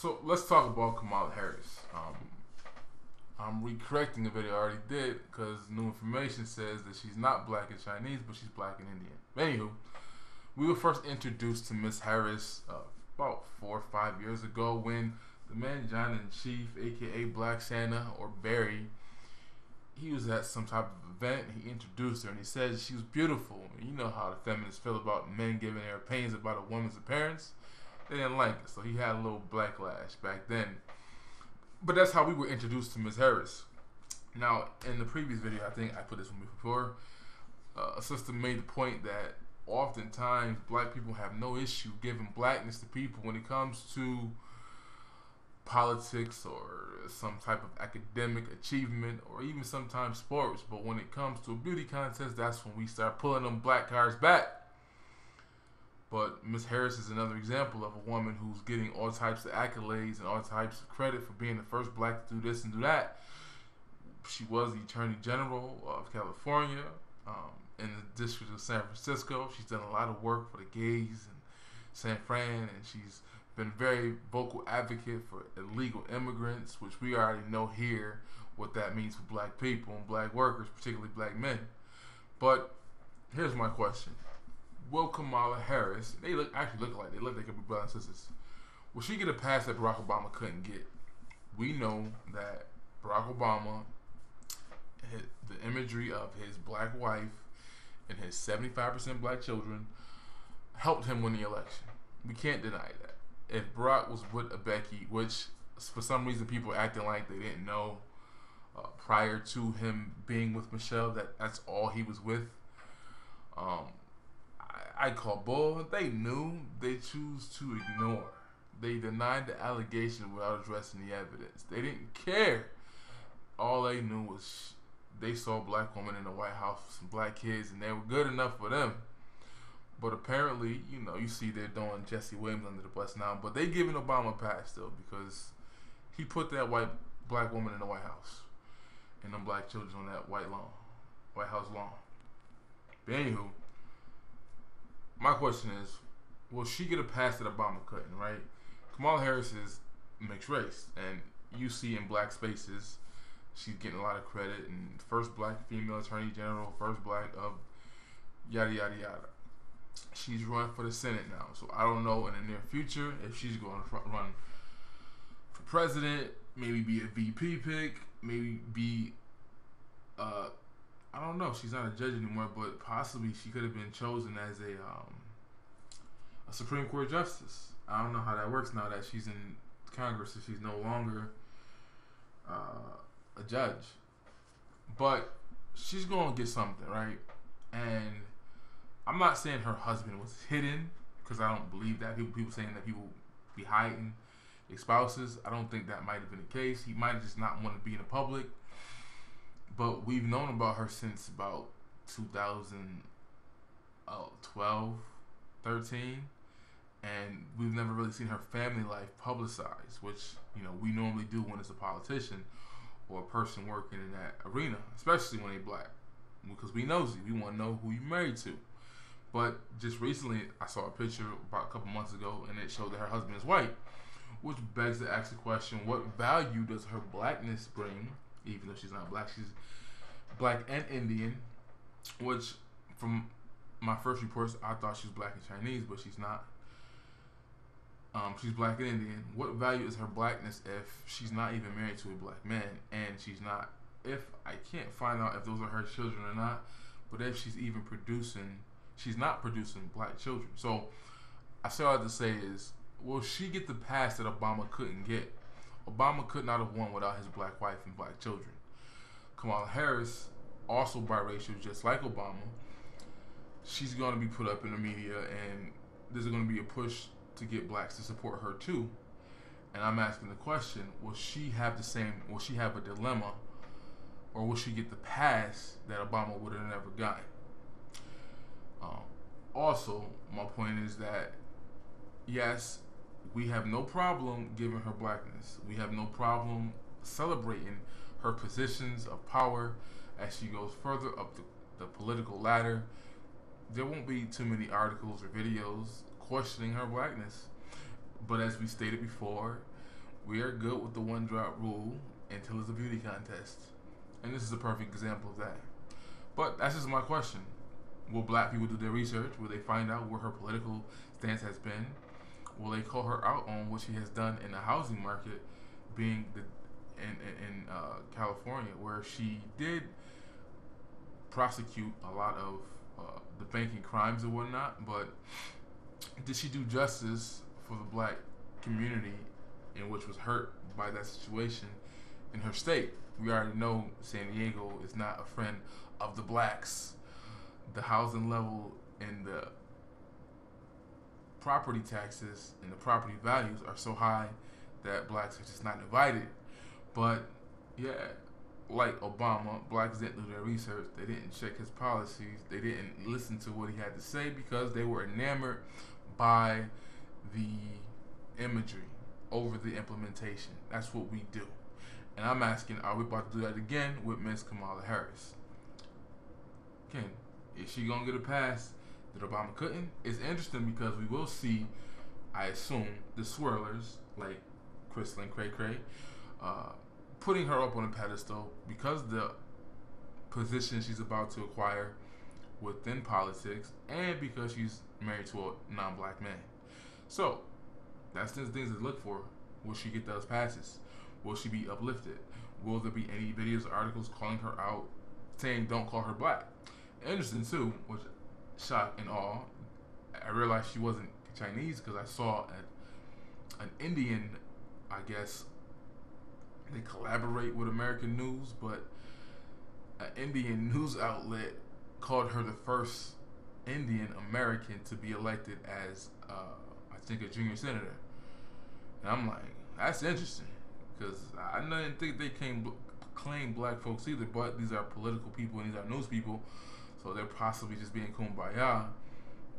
So let's talk about Kamala Harris. I'm recorrecting the video I already did because new information says that she's not black and Chinese, but she's black and Indian. Anywho, we were first introduced to Miss Harris about 4 or 5 years ago when the man John in Chief, aka Black Santa or Barry, he was at some type of event. He introduced her and he said she was beautiful. You know how the feminists feel about men giving their opinions about a woman's appearance. They didn't like it, so he had a little backlash back then. But that's how we were introduced to Miss Harris. Now, in the previous video, I think I put this one before, a sister made the point that oftentimes black people have no issue giving blackness to people when it comes to politics or some type of academic achievement or even sometimes sports. But when it comes to a beauty contest, that's when we start pulling them black cards back. But Miss Harris is another example of a woman who's getting all types of accolades and all types of credit for being the first black to do this and do that. She was the Attorney General of California in the District of San Francisco. She's done a lot of work for the gays in San Fran, and she's been a very vocal advocate for illegal immigrants, which we already know here what that means for black people and black workers, particularly black men. But here's my question. Will Kamala Harris, they actually look like they could be brothers and sisters. Will she get a pass that Barack Obama couldn't get? We know that Barack Obama, the imagery of his black wife and his 75% black children helped him win the election. We can't deny that. If Barack was with a Becky, which for some reason people are acting like they didn't know prior to him being with Michelle, that's all he was with. I call bull. They knew. They choose to ignore. They denied the allegation without addressing the evidence. They didn't care. All they knew was they saw a black woman in the White House with some black kids, and they were good enough for them. But apparently, you see they're throwing Jesse Williams under the bus now. But they giving Obama a pass still because he put that black woman in the White House and them black children on that White House lawn. But anywho, my question is, will she get a pass that Obama couldn't, right? Kamala Harris is mixed race, and you see in black spaces, she's getting a lot of credit, and first black female attorney general, first black of yada, yada, yada. She's running for the Senate now, so I don't know in the near future if she's going to run for president, maybe be a VP pick, maybe be, I don't know. She's not a judge anymore, but possibly she could have been chosen as a Supreme Court justice. I don't know how that works now that she's in Congress, if she's no longer a judge. But she's going to get something, right? And I'm not saying her husband was hidden, because I don't believe that. People saying that people be hiding their spouses. I don't think that might have been the case. He might have just not want to be in the public. But we've known about her since about 2012, 13, and we've never really seen her family life publicized, which we normally do when it's a politician or a person working in that arena, especially when they're black, because we nosy. We want to know who you're married to. But just recently, I saw a picture about a couple months ago, and it showed that her husband is white, which begs to ask the question: what value does her blackness bring? Even though she's not black, she's black and Indian, which from my first reports, I thought she was black and Chinese, but she's not. She's black and Indian. What value is her blackness if she's not even married to a black man, and she's not, if I can't find out if those are her children or not, but if she's even she's not producing black children. So I say all I have to say is, will she get the pass that Obama couldn't get? Obama could not have won without his black wife and black children. Kamala Harris, also biracial, just like Obama, she's going to be put up in the media, and there's going to be a push to get blacks to support her too. And I'm asking the question: will she have a dilemma, or will she get the pass that Obama would have never gotten? Also, my point is that yes, we have no problem giving her blackness. We have no problem celebrating her positions of power as she goes further up the political ladder. There won't be too many articles or videos questioning her blackness. But as we stated before, We are good with the one drop rule until it's a beauty contest. And this is a perfect example of that. But that's just my question. Will black people do their research? Will they find out where her political stance has been? Will they call her out on what she has done in the housing market, being in California, where she did prosecute a lot of the banking crimes and whatnot, but did she do justice for the black community in which was hurt by that situation in her state? We already know San Diego is not a friend of the blacks. The housing level and the property taxes and the property values are so high that blacks are just not invited. But yeah, like Obama, blacks didn't do their research. They didn't check his policies. They didn't listen to what he had to say because they were enamored by the imagery over the implementation. That's what we do. And I'm asking, are we about to do that again with Miss Kamala Harris? Again, is she going to get a pass that Obama couldn't? It's interesting because we will see, I assume, the swirlers like Crystal and Cray Cray putting her up on a pedestal because the position she's about to acquire within politics and because she's married to a non-black man. So that's the things to look for. Will she get those passes? Will she be uplifted? Will there be any videos or articles calling her out, saying don't call her black? Interesting too, which shock and awe. I realized she wasn't Chinese because I saw an Indian, I guess they collaborate with American news, but an Indian news outlet called her the first Indian American to be elected as, I think, a junior senator. And I'm like, that's interesting, because I didn't think they claim black folks either, but these are political people and these are news people, so they're possibly just being kumbaya.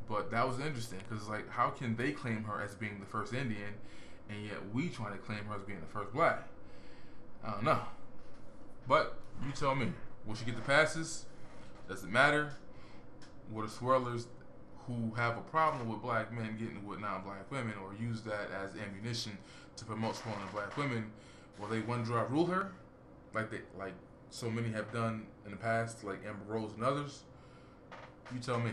But that was interesting, because like, how can they claim her as being the first Indian, and yet we trying to claim her as being the first black? I don't know. But you tell me, will she get the passes? Does it matter? Will the swirlers who have a problem with black men getting with non-black women or use that as ammunition to promote swirling black women, will they one drop rule her like so many have done in the past, like Amber Rose and others? You tell me.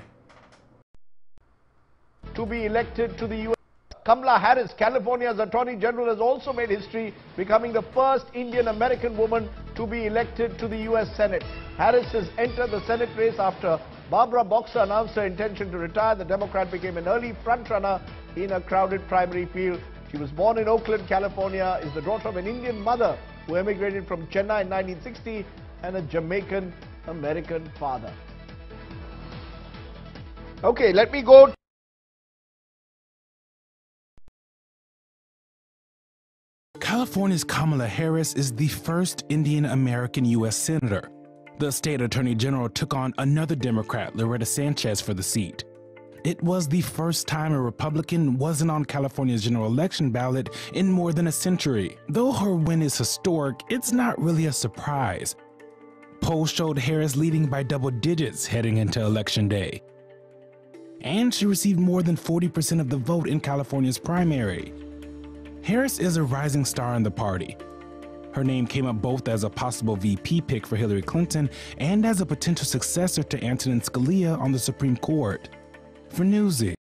To be elected to the U.S. Kamala Harris, California's Attorney General, has also made history, becoming the first Indian American woman to be elected to the U.S. Senate. Harris has entered the Senate race after Barbara Boxer announced her intention to retire. The Democrat became an early frontrunner in a crowded primary field. She was born in Oakland, California, is the daughter of an Indian mother who emigrated from Chennai in 1960 and a Jamaican-American father. Okay, let me go. California's Kamala Harris is the first Indian American U.S. Senator. The state attorney general took on another Democrat, Loretta Sanchez, for the seat. It was the first time a Republican wasn't on California's general election ballot in more than a century. Though her win is historic, it's not really a surprise. Polls showed Harris leading by double digits heading into Election Day. And she received more than 40% of the vote in California's primary. Harris is a rising star in the party. Her name came up both as a possible VP pick for Hillary Clinton and as a potential successor to Antonin Scalia on the Supreme Court. For Newsy.